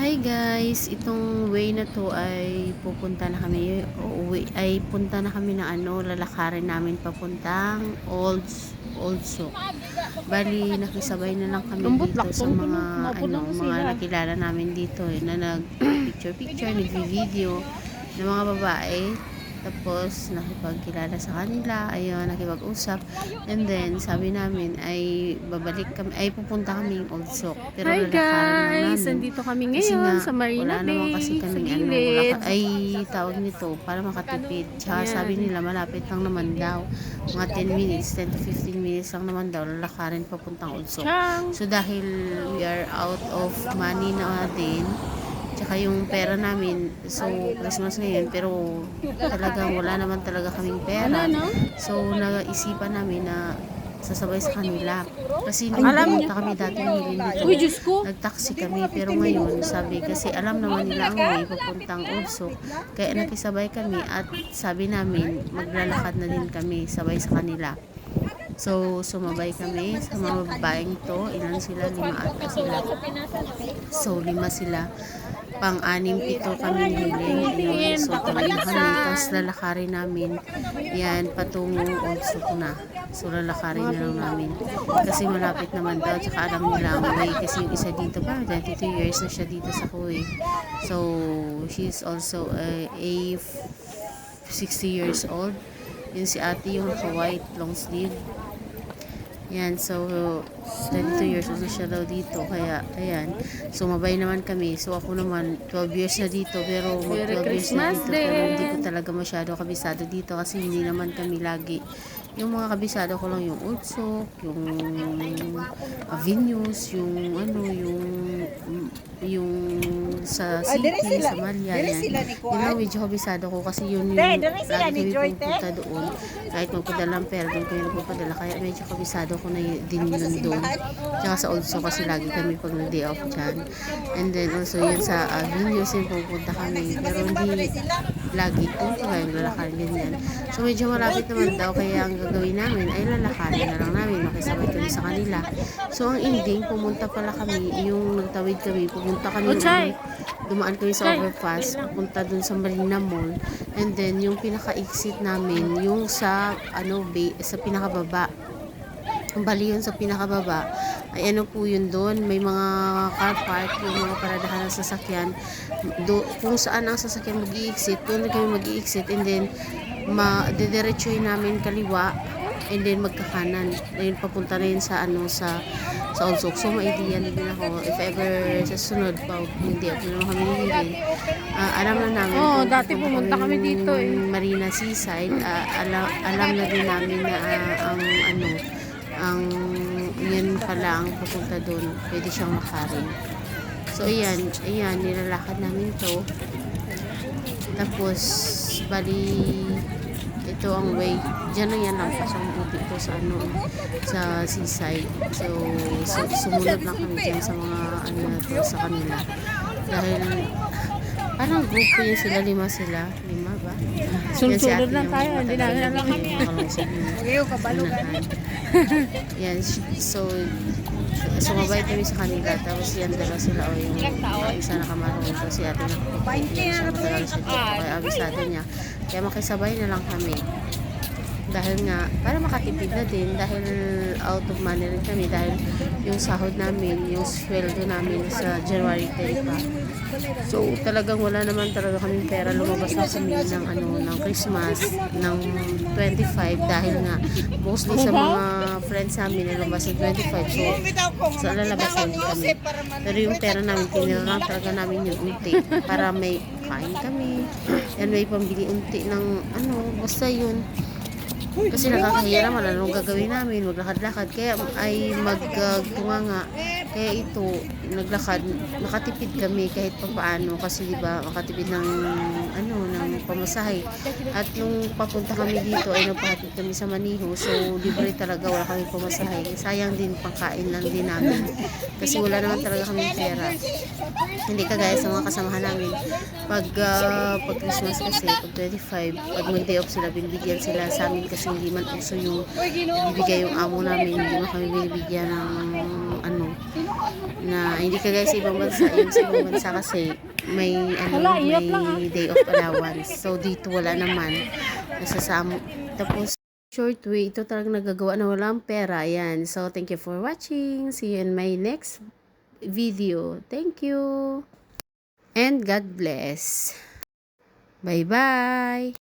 Hi guys, itong way na to ay pupunta na kami, punta na kami na lalakarin namin papuntang Old Souk. Bali, nakisabay na lang kami dito sa mga nakilala namin dito na nag-picture, nag-video ng mga babae. Tapos, nakipagkilala sa kanila, ayun, nakipag-usap. And then, sabi namin ay pupunta kami Old Souk. Pero Hi lalakarin guys! lang namin. Nandito kami Kasi ngayon nga, sa Marina wala naman kasi Bay, sa kami gilid. tawag nito, para makatipid. Tsaka Yan. sabi nila, malapit lang naman daw. Mga 10 minutes, 10 to 15 minutes lang naman daw, lalakarin papuntang Old Souk. Ciao! So, dahil we are out of money na din, tsaka yung pera namin, so Christmas ngayon, pero talagang wala naman talaga kaming pera. So naisipan namin na sasabay sa kanila. Kasi nung pumunta kami dati ng dito, nag-taxi kami, pero ngayon sabi, kasi alam naman nila ang way papuntang Old Souk, kaya nakisabay kami at sabi namin maglalakad na din kami sabay sa kanila. So, sumabay kami sa mga babaeng to. Ilan sila? 5 ata sila. So, 5 sila. Pang-anim, 7 kami hiling. So, tuloy kami. Tapos, lalakarin namin. Yan, patungong Old Souk na. So, lalakarin na lang namin. Kasi malapit naman daw. Tsaka alam nila ang way. Kasi yung isa dito pa, 22 years na siya dito sa Kuwait. So, she's also a 60 years old. Yun si ate yung naka-white long sleeve. Yan, so 22 years old na siya daw dito, kaya ayan, sumabay naman kami. So ako naman 12 years na dito, pero mag 12 years na dito, pero hindi ko talaga masyado kabisado dito kasi hindi naman kami lagi. Yung mga kabisado ko lang yung Old Souk, yung Avenues, yung sa City, sa Malia, yan. Yun lang medyo kabisado ko kasi yun yung lagi kami pupunta doon. Kahit magpadala ng pera, doon kami nagpapadala. Kaya medyo kabisado ko na din yun doon. Tsaka sa Old Souk kasi lagi kami pag nag-day off dyan. And then also yun sa Avenues, yung pupunta kami. Pero hindi lagi. Kung kaya yung lalakarin din yan. So medyo malapit naman daw, kaya ang gagawin namin ay lalakarin na lang namin. Makisabay kami sa kanila. So ang ending, pumunta pala kami, yung nagtawid kami, pumunta kami dumaan kami sa overpass, pupunta dun sa Marina Mall. And then yung pinaka-exit namin, yung sa sa pinakababa. Bali yun sa pinakababa ay po yun doon, may mga car park, yung mga paradahan ng sasakyan kung saan ang sasakyan mag-i-exit, doon na kami mag-i-exit, and then didiretsuhin namin kaliwa, and then magkakanan, ayun papunta na yun sa Old Souk. So ma-idea din ako if ever sa sunod pa hindi ako naman kami nililin, alam na namin kung dati pumunta kami dito Marina Seaside, alam na din namin na ang yan pala ang pupunta doon, pwede siyang makarin. So ayan, nilalakad namin to. Tapos bali ito ang way, dyan na yan ang pasang buti ko sa seaside. So sumunod lang kami dyan sa mga sa kanila, dahil parang grupo yun sila, 5 ba? Sunod lang tayo, hindi namin alam. Yan, so sumabay kami sa kanila, tapos yan dala sila, o yung isa nakamarong ito, si ate nakapagpapit siya, matagal siya dito, kaya abisado niya, kaya makisabay na lang kami. Dahil nga, para makatipid na din, dahil out of money rin kami, dahil yung sahod namin, yung sweldo namin sa January 10 pa. So, talagang wala naman talaga kaming pera. Lumabas na kami ng Christmas, ng 25, dahil nga, mostly sa mga friends namin, nilabas ng 25. So, lalabas na din kami. Pero yung pera namin, tinira talaga namin yung unti, para may kain kami. Yan, may pambili unti ng basta yun. Kasi nakakahiya naman, anong gagawin namin, maglakad-lakad, kaya ay magtunganga. Kaya ito, naglakad, nakatipid kami kahit papaano, kasi diba, makatipid ng pamasahe. At nung papunta kami dito, ay nagpahatid kami sa Maniho, so libre talaga, wala kami pamasahe. Sayang din, pangkain lang din namin, kasi wala naman talaga kami pera. Hindi kagaya sa mga kasamahan namin, pag Christmas kasi, pag 25, pag mag-day off sila, binibigyan sila sa amin kasi kasi hindi man uso yung bibigay yung amo namin, hindi man kami binibigyan ng ano, na hindi kagaya sa ibang bansa. Yung sa ibang bansa kasi may may day off allowance. So dito wala naman. Nasasamo. Tapos short way, ito talagang nagagawa na walang pera. Yan. So thank you for watching. See you in my next video. Thank you. And God bless. Bye-bye.